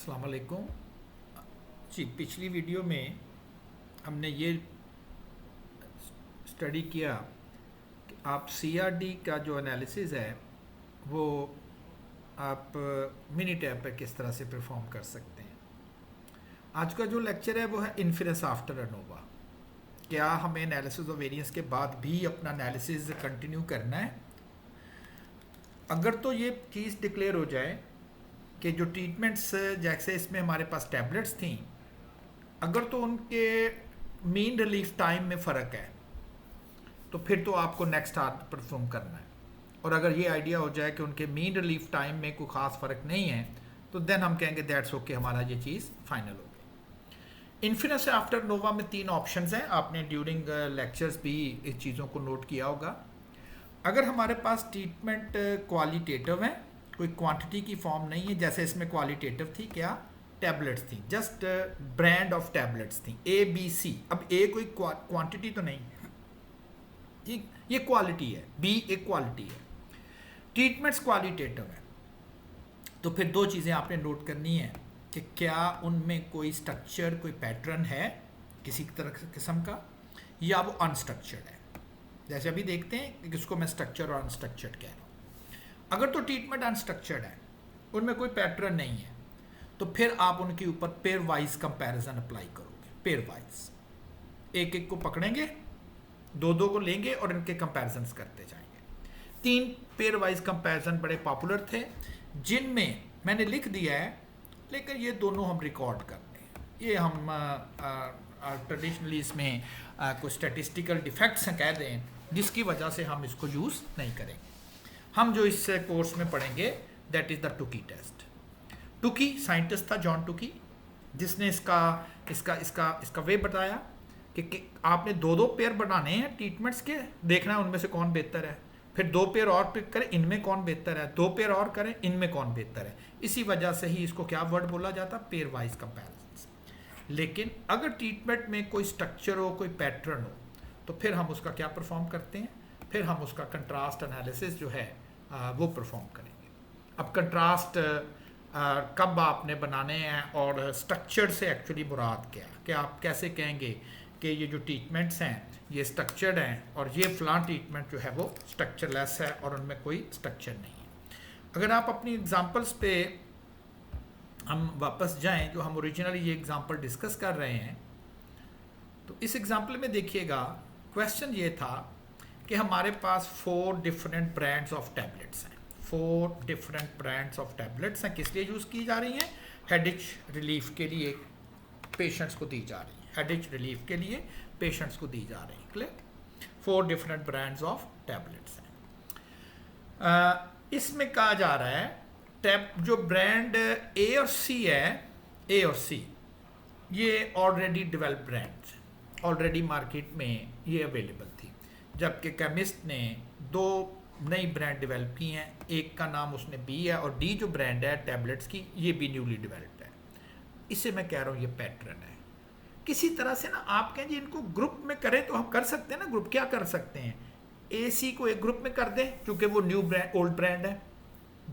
अस्सलाम वालेकुम जी। पिछली वीडियो में हमने ये स्टडी किया कि आप सीआरडी का जो एनालिसिस है वो आप मिनी टैब पर किस तरह से परफॉर्म कर सकते हैं। आज का जो लेक्चर है वो है इन्फरेंस आफ्टर एनोवा। क्या हमें एनालिसिस ऑफ वेरिएंस के बाद भी अपना एनालिसिस कंटिन्यू करना है? अगर तो ये चीज़ डिक्लेयर हो जाए कि जो ट्रीटमेंट्स जैसे इसमें हमारे पास टैबलेट्स थी, अगर तो उनके मीन रिलीफ टाइम में फ़र्क है तो फिर तो आपको नेक्स्ट हार्ट परफॉर्म करना है। और अगर ये आइडिया हो जाए कि उनके मीन रिलीफ टाइम में कोई ख़ास फ़र्क नहीं है तो देन हम कहेंगे दैट्स ओके, हमारा ये चीज़ फाइनल हो गई। इन्फिनिटी आफ्टर नोवा में 3 ऑप्शंस हैं। आपने ड्यूरिंग लेक्चर्स भी इस चीज़ों को नोट किया होगा। अगर हमारे पास ट्रीटमेंट क्वालिटेटिव है, कोई क्वांटिटी की फॉर्म नहीं है, जैसे इसमें क्वालिटेटिव थी, क्या टैबलेट्स थी, जस्ट ब्रांड ऑफ टैबलेट्स थी ABC। अब A कोई क्वांटिटी तो नहीं है, ठीक, ये क्वालिटी है, B एक क्वालिटी है। ट्रीटमेंट्स क्वालिटेटिव है तो फिर 2 चीज़ें आपने नोट करनी है कि क्या उनमें कोई स्ट्रक्चर, कोई पैटर्न है किसी तरह किस्म का, या वो अनस्ट्रक्चर्ड है। जैसे अभी देखते हैं कि किसको मैं स्ट्रक्चर और अनस्ट्रक्चर्ड कह रहा हूँ। अगर तो ट्रीटमेंट अनस्ट्रक्चर्ड है, उनमें कोई पैटर्न नहीं है, तो फिर आप उनके ऊपर पेयर वाइज कंपैरिजन अप्लाई करोगे। पेयर वाइज एक एक को पकड़ेंगे, 2 को लेंगे और इनके कंपैरिजन्स करते जाएंगे। 3 पेयर वाइज कंपैरिजन बड़े पॉपुलर थे जिनमें मैंने लिख दिया है, लेकिन ये दोनों हम रिकॉर्ड करते हैं। ये हम ट्रेडिशनली इसमें कुछ स्टैटिस्टिकल डिफेक्ट्स कह दें जिसकी वजह से हम इसको यूज़ नहीं करेंगे। हम जो इस कोर्स में पढ़ेंगे that is the Tukey test. Tukey scientist था, जॉन टुकी, जिसने इसका वे बताया कि आपने 2 पेयर बनाने हैं ट्रीटमेंट्स के, देखना है उनमें से कौन बेहतर है। फिर 2 पेयर और पिक करें, इनमें कौन बेहतर है, 2 पेयर और करें, इनमें कौन बेहतर है। इसी वजह से ही इसको क्या वर्ड बोला जाता, पेयर वाइज कंपैरिजन। लेकिन अगर ट्रीटमेंट में कोई स्ट्रक्चर हो, कोई पैटर्न हो, तो फिर हम उसका क्या परफॉर्म करते हैं, फिर हम उसका कंट्रास्ट एनालिसिस जो है वो परफॉर्म करेंगे। अब कंट्रास्ट कब आपने बनाने हैं और स्ट्रक्चर से एक्चुअली मुराद क्या है, कि आप कैसे कहेंगे कि ये जो ट्रीटमेंट्स हैं ये स्ट्रक्चर्ड हैं और ये फ़लाँ ट्रीटमेंट जो है वो स्ट्रक्चरलेस है और उनमें कोई स्ट्रक्चर नहीं है। अगर आप अपनी एग्जांपल्स पे हम वापस जाएं, जो हम ओरिजिनली ये एग्जांपल डिस्कस कर रहे हैं, तो इस एग्जांपल में देखिएगा क्वेश्चन ये था कि हमारे पास 4 डिफरेंट ब्रांड्स ऑफ टैबलेट्स हैं। 4 डिफरेंट ब्रांड्स ऑफ टैबलेट्स हैं। किस लिए यूज़ की जा रही हैं? हेडेक रिलीफ के लिए पेशेंट्स को दी जा रही है। हेडेक रिलीफ के लिए पेशेंट्स को दी जा रही है। Clear? 4 different brands of tablets हैं। इसमें कहा जा रहा है जो ब्रांड A और C है, A और C ये already develop brands, already market में ये अवेलेबल थी, जबकि केमिस्ट ने 2 नई ब्रांड डेवलप की हैं। एक का नाम उसने B है और D जो ब्रांड है टैबलेट्स की, ये भी न्यूली डेवलप्ड है। इससे मैं कह रहा हूँ ये पैटर्न है। किसी तरह से ना आप कहें जी इनको ग्रुप में करें तो हम कर सकते हैं ना। ग्रुप क्या कर सकते हैं, AC को एक ग्रुप में कर दें क्योंकि वो न्यू ब्रांड, ओल्ड ब्रांड है।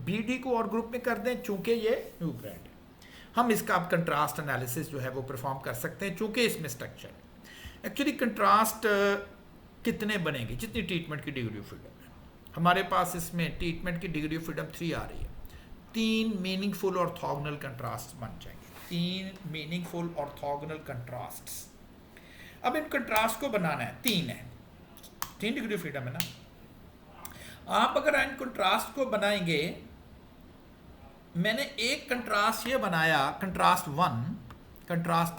BD को और ग्रुप में कर दें चूंकि ये न्यू ब्रांड है। हम इसका अब कंट्रास्ट एनालिसिस जो है वो परफॉर्म कर सकते हैं चूंकि इसमें स्ट्रक्चर है। एक्चुअली कंट्रास्ट कितने बनेंगे, जितनी ट्रीटमेंट की डिग्री ऑफ फ्रीडम है। हमारे पास इसमें ट्रीटमेंट की डिग्री ऑफ फ्रीडम 3 आ रही है। 3 मीनिंगफुल ऑर्थोगोनल कंट्रास्ट बन जाएंगे। 3 मीनिंगफुल ऑर्थोगोनल कंट्रास्ट्स। अब इन कंट्रास्ट को बनाना है, 3 है, 3 डिग्री ऑफ फ्रीडम है ना। आप अगर इन कंट्रास्ट को बनाएंगे, मैंने एक कंट्रास्ट ये बनाया, कंट्रास्ट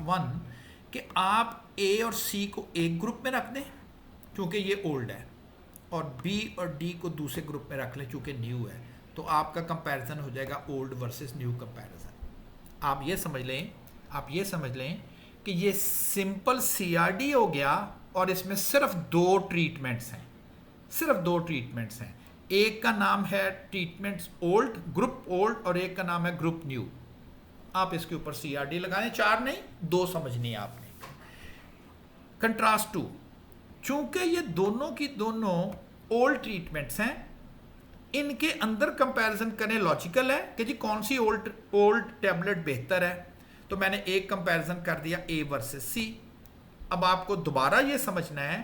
वन कि आप A और C को एक ग्रुप में रख दें क्योंकि ये ओल्ड है, और B और D को दूसरे ग्रुप में रख लें क्योंकि न्यू है। तो आपका कंपैरिजन हो जाएगा ओल्ड वर्सेस न्यू कंपैरिजन। आप ये समझ लें कि ये सिंपल CRD हो गया और इसमें सिर्फ 2 ट्रीटमेंट्स हैं, सिर्फ 2 ट्रीटमेंट्स हैं। एक का नाम है ट्रीटमेंट्स ओल्ड, ग्रुप ओल्ड, और एक का नाम है ग्रुप न्यू। आप इसके ऊपर CRD लगाएं, 4 नहीं 2 समझनी है आपने। कंट्रास्ट 2, चूंकि ये दोनों की दोनों ओल्ड ट्रीटमेंट्स हैं इनके अंदर कंपैरिजन करें लॉजिकल है कि जी कौन सी ओल्ड टैबलेट बेहतर है। तो मैंने एक कंपैरिजन कर दिया ए वर्सेस सी। अब आपको दोबारा ये समझना है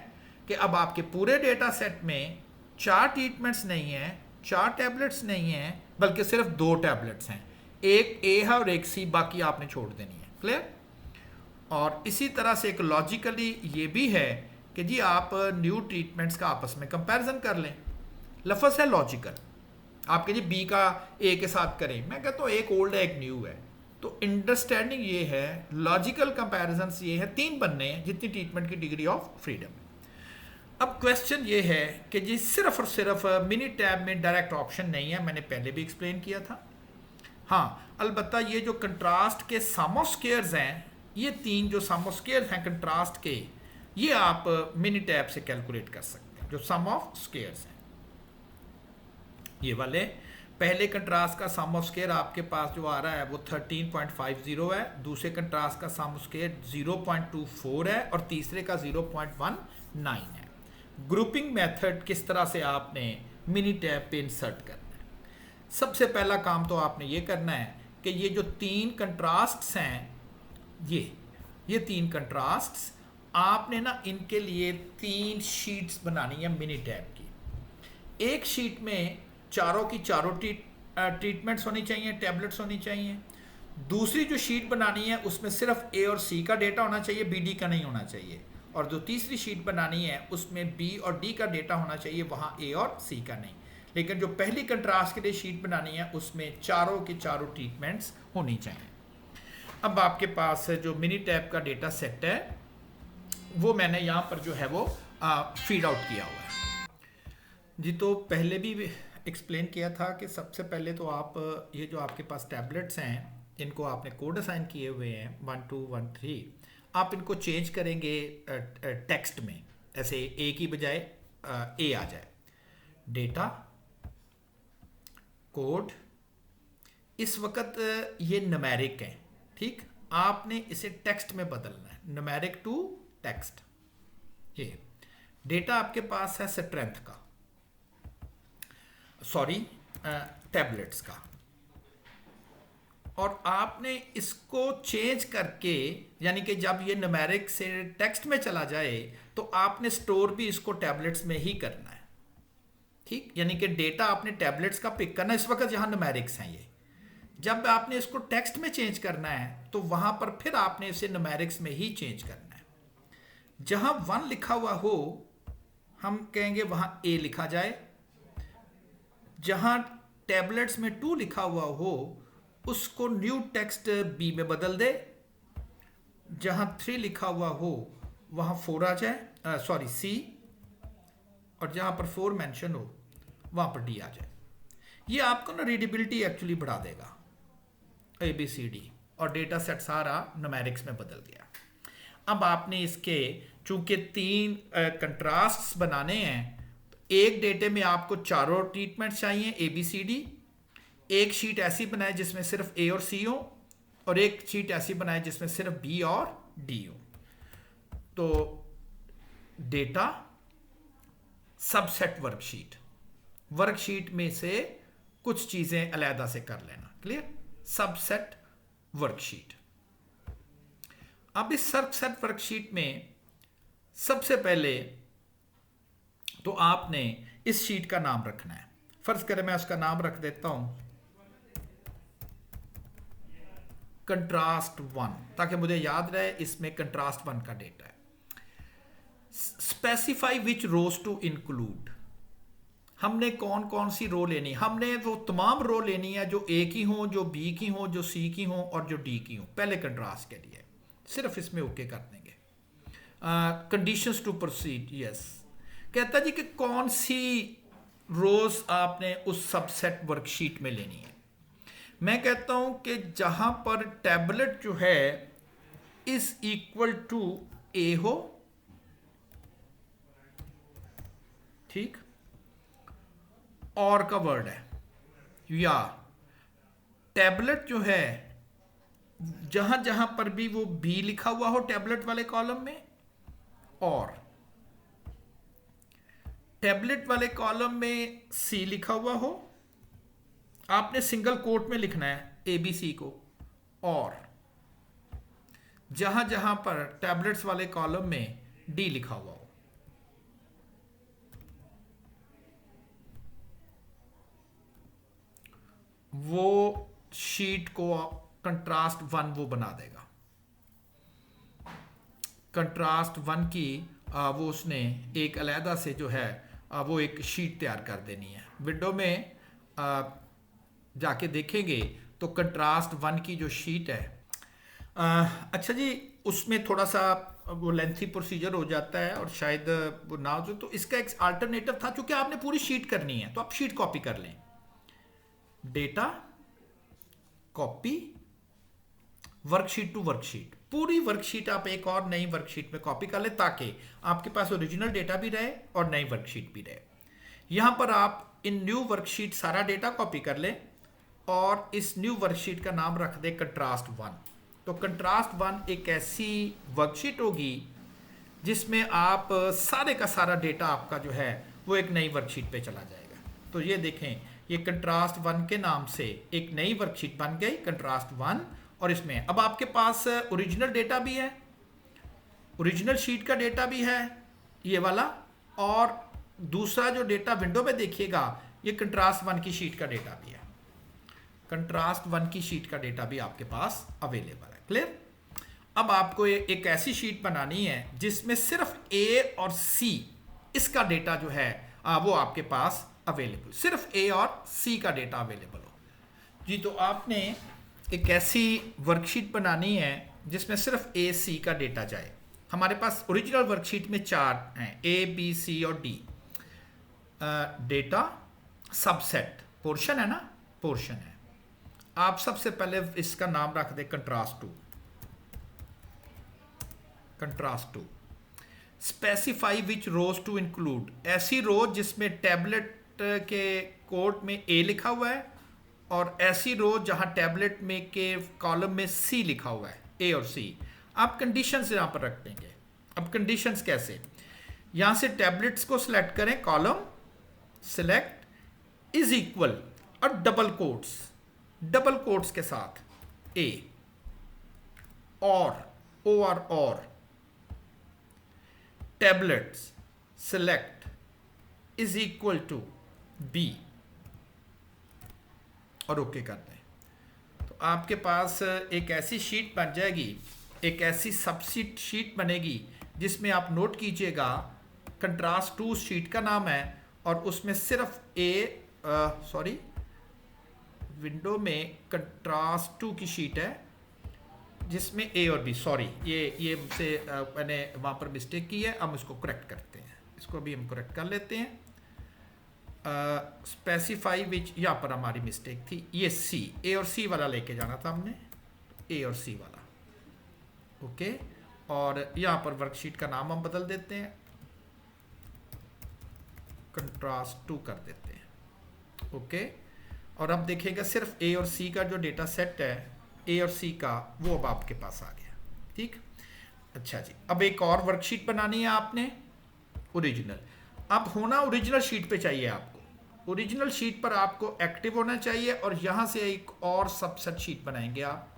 कि अब आपके पूरे डेटा सेट में 4 ट्रीटमेंट्स नहीं हैं, 4 टैबलेट्स नहीं हैं, बल्कि सिर्फ 2 टैबलेट्स हैं। एक ए है और एक सी, बाकी आपने छोड़ देनी है। क्लियर? और इसी तरह से एक लॉजिकली ये भी है कि जी आप न्यू ट्रीटमेंट्स का आपस में कंपैरिजन कर लें। लफ्ज़ है लॉजिकल। आपके जी बी का ए के साथ करें, मैं कहता हूँ एक ओल्ड है एक न्यू है। तो अंडरस्टैंडिंग ये है, लॉजिकल कंपैरिजन ये है, 3 बनने हैं जितनी ट्रीटमेंट की डिग्री ऑफ फ्रीडम है। अब क्वेश्चन ये है कि जी सिर्फ और सिर्फ मिनी टैब में डायरेक्ट ऑप्शन नहीं है, मैंने पहले भी एक्सप्लेन किया था। हाँ, अलबत्ता ये जो कंट्रास्ट के सम ऑफ स्क्वायर्स हैं, ये 3 जो सम ऑफ स्क्वायर्स हैं कंट्रास्ट के, ये आप मिनी टैब से कैलकुलेट कर सकते हैं। जो सम ऑफ स्क्वायर्स हैं ये वाले, पहले कंट्रास्ट का सम ऑफ स्क्वायर आपके पास जो आ रहा है वो 13.50 है, दूसरे कंट्रास्ट का सम ऑफ स्क्वायर 0.24 है और तीसरे का 0.19 है। ग्रुपिंग मेथड किस तरह से आपने मिनी टैब पे इंसर्ट करना है। सबसे पहला काम तो आपने ये करना है कि ये जो 3 कंट्रास्ट्स हैं, ये 3 कंट्रास्ट्स आपने ना इनके लिए 3 शीट्स बनानी है मिनी टैब की। एक शीट में चारों की चारों ट्रीटमेंट्स होनी चाहिए, टैबलेट्स होनी चाहिए। दूसरी जो शीट बनानी है उसमें सिर्फ ए और सी का डेटा होना चाहिए, बी डी का नहीं होना चाहिए। और जो तीसरी शीट बनानी है उसमें बी और डी का डेटा होना चाहिए, वहाँ ए और सी का नहीं। लेकिन जो पहली कंट्रास्ट के लिए शीट बनानी है उसमें चारों की चारों ट्रीटमेंट्स होनी चाहिए। अब आपके पास जो मिनी टैब का डेटा सेट है वो मैंने यहाँ पर जो है वो फीड आउट किया हुआ है जी। तो पहले भी एक्सप्लेन किया था कि सबसे पहले तो आप ये जो आपके पास टैबलेट्स हैं इनको आपने कोड असाइन किए हुए हैं 1 2 1 3, आप इनको चेंज करेंगे टेक्स्ट में, ऐसे ए की बजाय ए आ जाए। डेटा कोड इस वक्त ये न्यूमेरिक है, ठीक, आपने इसे टेक्स्ट में बदलना है, न्यूमेरिक टू टेक्स्ट। ये डेटा आपके पास है स्ट्रेंथ का, सॉरी टैबलेट्स का, और आपने इसको चेंज करके, यानी कि जब ये न्यूमेरिक से टेक्स्ट में चला जाए तो आपने स्टोर भी इसको टैबलेट्स में ही करना है, ठीक। यानी कि डेटा आपने टैबलेट्स का पिक करना है, इस वक्त जहां न्यूमेरिक्स हैं ये, जब आपने इसको टेक्स्ट में चेंज करना है तो वहां पर फिर आपने इसे न्यूमेरिक्स में ही चेंज करना है। जहां 1 लिखा हुआ हो हम कहेंगे वहां ए लिखा जाए, जहां टैबलेट्स में 2 लिखा हुआ हो उसको न्यू टेक्स्ट बी में बदल दे, जहां 3 लिखा हुआ हो वहां 4 आ जाए, सॉरी सी, और जहां पर 4 मेंशन हो वहां पर डी आ जाए। ये आपको ना रीडेबिलिटी एक्चुअली बढ़ा देगा, ए बी सी डी, और डेटा सेट सारा न्यूमेरिक्स में बदल गया। अब आपने इसके चूंकि 3 कंट्रास्ट्स बनाने हैं, एक डेटे में आपको चारों ट्रीटमेंट्स चाहिए ए बी सी डी। एक शीट ऐसी बनाए जिसमें सिर्फ ए और सी हो, और एक शीट ऐसी बनाए जिसमें सिर्फ बी और डी हो। तो डेटा सबसेट वर्कशीट में से कुछ चीजें अलहदा से कर लेना, क्लियर। Subset worksheet. अब इस सबसेट वर्कशीट में सबसे पहले तो आपने इस शीट का नाम रखना है। फर्ज करें मैं उसका नाम रख देता हूं कंट्रास्ट 1, ताकि मुझे याद रहे इसमें कंट्रास्ट 1 का डेटा है। Specify which rows to include, हमने कौन कौन सी रो लेनी, हमने वो तमाम रो लेनी है जो ए की हो, जो बी की हो, जो सी की हो और जो डी की हो, पहले कंट्रास्ट के लिए। सिर्फ इसमें ओके कर देंगे। Conditions to proceed, yes. कहता जी कि कौन सी रोज आपने उस सबसेट वर्कशीट में लेनी है। मैं कहता हूं कि जहां पर टैबलेट जो है इज इक्वल टू ए हो, ठीक, और का वर्ड है, या टैबलेट जो है जहां जहां पर भी वो बी लिखा हुआ हो टैबलेट वाले कॉलम में, और टैबलेट वाले कॉलम में सी लिखा हुआ हो, आपने सिंगल कोट में लिखना है ABC को, और जहां जहां पर टैबलेट्स वाले कॉलम में D लिखा हुआ हो, वो शीट को कंट्रास्ट 1 वो बना देगा। कंट्रास्ट 1 की वो उसने एक अलहदा से जो है वो एक शीट तैयार कर देनी है। विंडो में जाके देखेंगे तो कंट्रास्ट 1 की जो शीट है, अच्छा जी, उसमें थोड़ा सा वो लेंथी प्रोसीजर हो जाता है और शायद वो ना हो, तो इसका एक अल्टरनेटिव था, क्योंकि आपने पूरी शीट करनी है तो आप शीट कॉपी कर लें, data copy worksheet to worksheet, पूरी वर्कशीट आप एक और नई वर्कशीट में कॉपी कर लें ताकि आपके पास ओरिजिनल डेटा भी रहे और नई वर्कशीट भी रहे। यहां पर आप इन न्यू वर्कशीट सारा डेटा कॉपी कर लें और इस न्यू वर्कशीट का नाम रख दें कंट्रास्ट 1। तो कंट्रास्ट 1 एक ऐसी वर्कशीट होगी जिसमें आप सारे का सारा डेटा आपका जो है वो एक नई वर्कशीट पे चला जाएगा। तो ये देखें, ये कंट्रास्ट 1 के नाम से एक नई वर्कशीट बन गई, कंट्रास्ट 1, और इसमें अब आपके पास ओरिजिनल डेटा भी है, ओरिजिनल शीट का डेटा भी है ये वाला, और दूसरा जो डेटा विंडो में देखिएगा ये कंट्रास्ट 1 की शीट का डेटा भी है, कंट्रास्ट 1 की शीट का डेटा भी आपके पास अवेलेबल है। क्लियर? अब आपको एक ऐसी शीट बनानी है जिसमें सिर्फ A और C इसका डेटा जो है वो आपके पास अवेलेबल, सिर्फ A और C का डेटा अवेलेबल हो जी। तो आपने एक ऐसी वर्कशीट बनानी है जिसमें सिर्फ A C का डेटा जाए। हमारे पास ओरिजिनल वर्कशीट में 4 हैं, A B C और D। डेटा सबसेट पोर्शन है ना, पोर्शन है। आप सबसे पहले इसका नाम रख दे contrast 2, contrast 2। Specify which rows to include, ऐसी रोज जिसमें टैबलेट के कोड में A लिखा हुआ है और ऐसी रोज जहां टैबलेट में के कॉलम में C लिखा हुआ है, A और C। आप कंडीशंस यहां पर रख देंगे। अब कंडीशंस कैसे, यहां से टैबलेट्स को सिलेक्ट करें, कॉलम सिलेक्ट इज इक्वल और डबल कोट्स के साथ A और tablets select is equal to B और ओके कर दें। तो आपके पास एक ऐसी शीट बन जाएगी, एक ऐसी सबशीट शीट बनेगी जिसमें आप नोट कीजिएगा कंट्रास्ट 2 शीट का नाम है और उसमें सिर्फ विंडो में कंट्रास्ट 2 की शीट है जिसमें A और B, ये मुझसे मैंने वहाँ पर मिस्टेक की है, हम इसको करेक्ट करते हैं, इसको भी हम करेक्ट कर लेते हैं। स्पेसिफाई विच, यहाँ पर हमारी मिस्टेक थी, ये C, A और C वाला लेके जाना था हमने, A और C वाला, ओके। और यहाँ पर वर्कशीट का नाम हम बदल देते हैं, कंट्रास्ट 2 कर देते हैं, ओके। और अब देखिएगा सिर्फ A और C का जो डेटा सेट है, A और C का, वो अब आपके पास आ गया, ठीक। अच्छा जी, अब एक और वर्कशीट बनानी है आपने, ओरिजिनल। अब होना ओरिजिनल शीट पे चाहिए आपको, ओरिजिनल शीट पर आपको एक्टिव होना चाहिए और यहां से एक और सबसेट शीट बनाएंगे आप,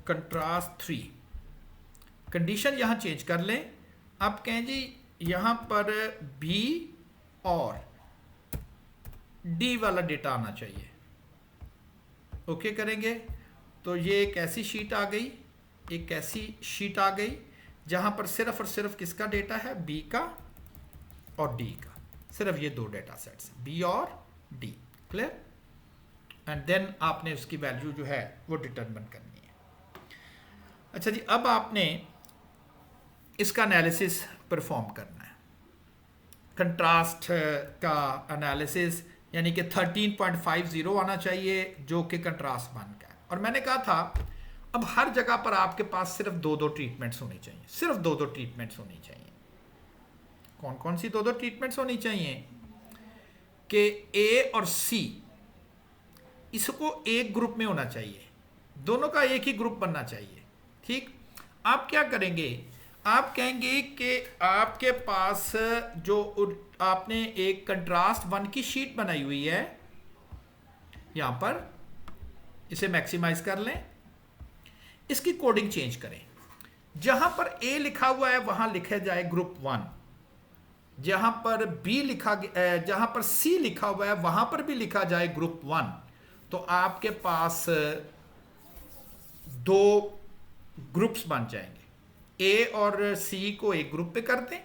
कंट्रास्ट 3। कंडीशन यहां चेंज कर लें, आप कहें जी यहां पर B और D वाला डेटा आना चाहिए, ओके करेंगे। तो ये एक ऐसी शीट आ गई, एक ऐसी शीट आ गई जहां पर सिर्फ और सिर्फ किसका डेटा है, B का और D का, सिर्फ ये 2 डेटा सेट्स, B और D। क्लियर? एंड देन आपने उसकी वैल्यू जो है वो डिटरमिन करनी है। अच्छा जी, अब आपने इसका एनालिसिस परफॉर्म करना है, कंट्रास्ट का एनालिसिस, यानी कि 13.50 आना चाहिए जो कि कंट्रास्ट 1 का है। और मैंने कहा था अब हर जगह पर आपके पास सिर्फ 2-2 ट्रीटमेंट्स होनी चाहिए, सिर्फ 2-2 ट्रीटमेंट्स होनी चाहिए। कौन कौन सी 2-2 ट्रीटमेंट्स होनी चाहिए कि A और C इसको एक ग्रुप में होना चाहिए, दोनों का एक ही ग्रुप बनना चाहिए, ठीक। आप क्या करेंगे, आप कहेंगे कि आपके पास जो आपने एक कंट्रास्ट 1 की शीट बनाई हुई है, यहां पर इसे मैक्सिमाइज कर लें, इसकी कोडिंग चेंज करें। जहां पर ए लिखा हुआ है वहां लिखा जाए ग्रुप 1, जहां पर बी लिखा जहां पर सी लिखा हुआ है वहां पर भी लिखा जाए ग्रुप 1। तो आपके पास दो ग्रुप्स बन जाएंगे। ए और सी को एक ग्रुप पे कर दें,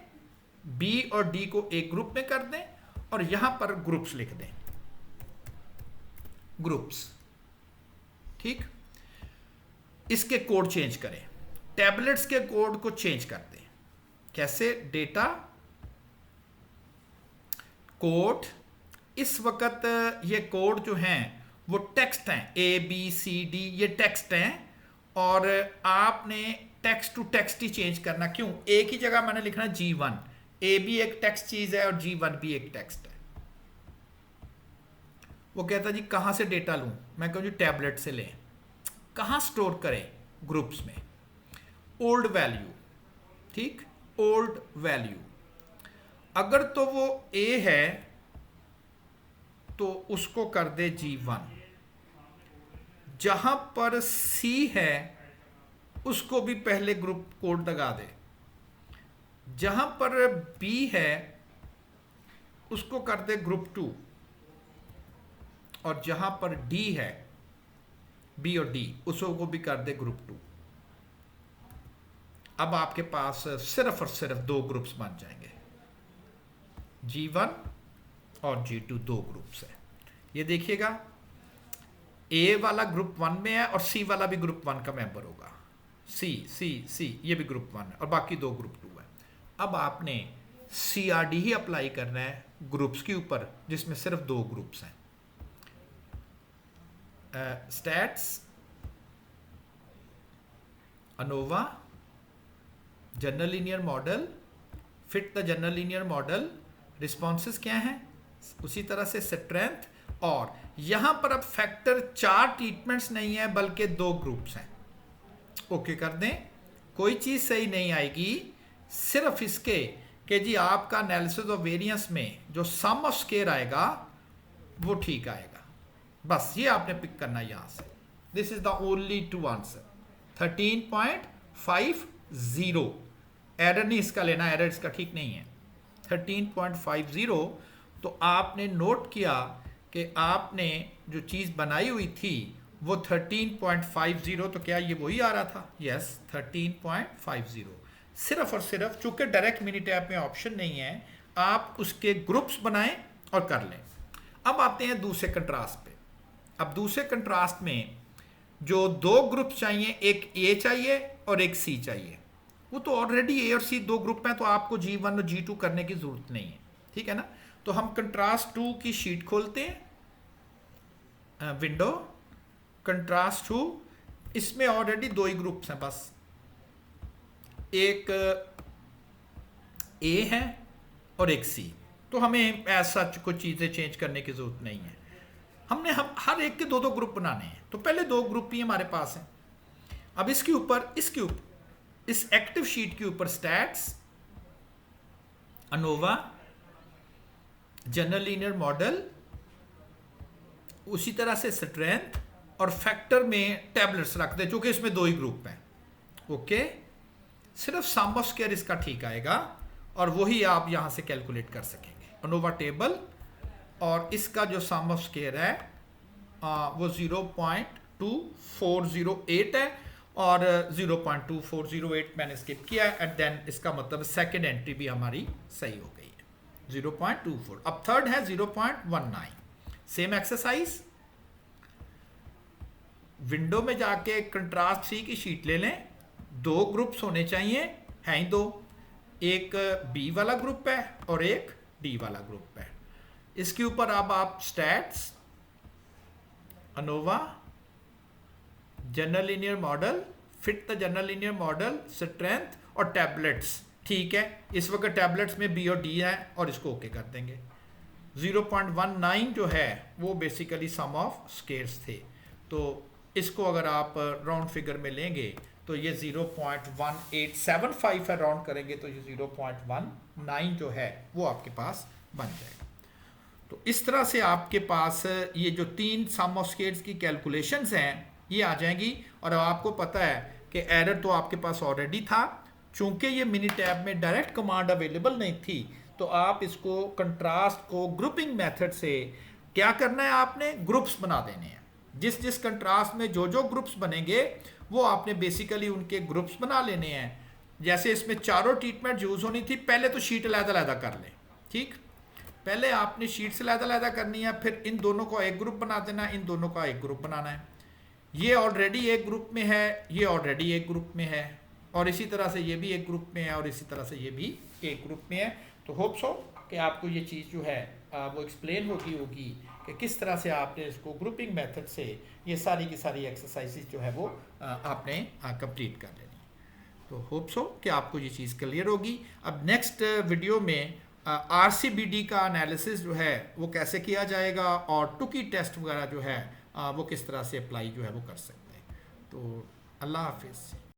बी और डी को एक ग्रुप में कर दें, और यहां पर ग्रुप्स लिख दें, ग्रुप्स। ठीक, इसके कोड चेंज करें, टैबलेट्स के कोड को चेंज कर दें। कैसे? डेटा कोड, इस वक्त ये कोड जो हैं वो टेक्स्ट हैं, ए बी सी डी ये टेक्स्ट हैं, और आपने टेक्स्ट टू टेक्स्ट ही चेंज करना। क्यों? एक ही जगह मैंने लिखना G1, ए भी एक टेक्स्ट चीज है और G1 भी एक टेक्स्ट है। वो कहता जी कहां से डेटा लूं? मैं कहूं जी टैबलेट से लें। कहां स्टोर करें? ग्रुप्स में। ओल्ड वैल्यू, ठीक, ओल्ड वैल्यू। अगर तो वो ए है तो उसको कर दे G1, जहां पर सी है उसको भी पहले ग्रुप कोड लगा दे, जहां पर बी है उसको कर दे ग्रुप 2, और जहां पर डी है, बी और डी, उसको भी कर दे ग्रुप 2। अब आपके पास सिर्फ और सिर्फ दो ग्रुप्स बन जाएंगे, G1 और G2 दो ग्रुप्स है। ये देखिएगा, ए वाला ग्रुप 1 में है और सी वाला भी ग्रुप 1 का मेंबर होगा। सी ये भी ग्रुप 1 है और बाकी दो ग्रुप 2 है। अब आपने CRD ही अप्लाई करना है ग्रुप्स के ऊपर जिसमें सिर्फ दो ग्रुप्स हैं। Stats ANOVA general linear model, fit the general linear model, responses क्या हैं उसी तरह से स्ट्रेंथ, और यहां पर अब फैक्टर 4 ट्रीटमेंट्स नहीं है बल्कि दो ग्रुप्स हैं। ओके कर दें। कोई चीज सही नहीं आएगी सिर्फ इसके कि जी आपका एनालिसिस ऑफ वेरिएंस में जो सम ऑफ स्केयर आएगा वो ठीक आएगा। बस ये आपने पिक करना यहां से। This is the only two answer. 13.50 error नहीं इसका लेना, एरर इसका ठीक नहीं है। 13.50। तो आपने नोट किया कि आपने जो चीज बनाई हुई थी वो 13.50, तो क्या ये वही आ रहा था? यस, 13.50। सिर्फ और सिर्फ चूंकि डायरेक्ट मिनी टैब में ऑप्शन नहीं है, आप उसके ग्रुप्स बनाएं और कर लें। अब आते हैं दूसरे कंट्रास्ट पे। अब दूसरे कंट्रास्ट में जो दो ग्रुप चाहिए, एक ए चाहिए और एक सी चाहिए, वो तो ऑलरेडी ए और सी दो ग्रुप हैं, तो आपको G1 और G2 करने की जरूरत नहीं है। ठीक है ना? तो हम कंट्रास्ट 2 की शीट खोलते हैं, विंडो कंट्रास्ट 2। इसमें ऑलरेडी दो ही ग्रुप्स हैं, बस एक ए है और एक सी। तो हमें ऐसा कुछ चीजें चेंज करने की जरूरत नहीं है। हमने हर एक के दो दो ग्रुप बनाने हैं, तो पहले दो ग्रुप ही हमारे पास हैं। अब इसके ऊपर इस एक्टिव शीट के ऊपर stats ANOVA general linear model, उसी तरह से स्ट्रेंथ, और फैक्टर में टैबलेट्स रख दे क्योंकि इसमें दो ही ग्रुप हैं। ओके, सिर्फ सम ऑफ स्क्वायर इसका ठीक आएगा और वही आप यहां से कैलकुलेट कर सकेंगे। अनोवा टेबल, और इसका जो सम ऑफ स्क्वायर है वो 0.2408 है, और 0.2408 मैंने स्किप किया है, एंड देन इसका मतलब सेकेंड एंट्री भी हमारी सही हो गई है, 0.24। अब थर्ड है 0.19। सेम एक्सरसाइज, विंडो में जाके कंट्रास्ट 3 की शीट ले लें। दो ग्रुप्स होने चाहिए, हैं ही दो, एक बी वाला ग्रुप है और एक डी वाला ग्रुप है। इसके ऊपर अब आप stats ANOVA general linear model, fit the general linear model, strength और टैबलेट्स। ठीक है, इस वक्त टैबलेट्स में बी और डी है और इसको ओके कर देंगे। 0.19 जो है वो बेसिकली सम ऑफ स्क्वायर्स थे, तो इसको अगर आप राउंड फिगर में लेंगे तो ये 0.1875 है, राउंड करेंगे तो ये 0.19 जो है वो आपके पास बन जाएगा। तो इस तरह से आपके पास ये जो 3 सम ऑफ स्केल्स की कैलकुलेशंस हैं ये आ जाएंगी। और आपको पता है कि एरर तो आपके पास ऑलरेडी था, चूंकि ये मिनी टैब में डायरेक्ट कमांड अवेलेबल नहीं थी, तो आप इसको कंट्रास्ट को ग्रुपिंग मेथड से क्या करना है, आपने ग्रुप्स बना देने हैं। जिस जिस कंट्रास्ट में जो जो ग्रुप्स बनेंगे वो आपने बेसिकली उनके ग्रुप्स बना लेने हैं। जैसे इसमें चारों ट्रीटमेंट यूज़ होनी थी, पहले तो शीट अलग-अलग कर लें, ठीक। पहले आपने शीट से अलग-अलग करनी है, फिर इन दोनों को एक ग्रुप बना देना, इन दोनों का एक ग्रुप बनाना है। ये ऑलरेडी एक ग्रुप में है, ये ऑलरेडी एक ग्रुप में है, और इसी तरह से ये भी एक ग्रुप में है, और इसी तरह से ये भी एक ग्रुप में है। तो होप सो कि आपको ये चीज़ जो है वो एक्सप्लेन होगी कि किस तरह से आपने इसको ग्रुपिंग मेथड से ये सारी की सारी एक्सरसाइजेज जो है वो आपने कंप्लीट कर लेनी। तो होप सो कि आपको ये चीज़ क्लियर होगी। अब नेक्स्ट वीडियो में RCBD का एनालिसिस जो है वो कैसे किया जाएगा, और टुकी टेस्ट वगैरह जो है वो किस तरह से अप्लाई जो है वो कर सकते हैं। तो अल्लाह हाफिज़।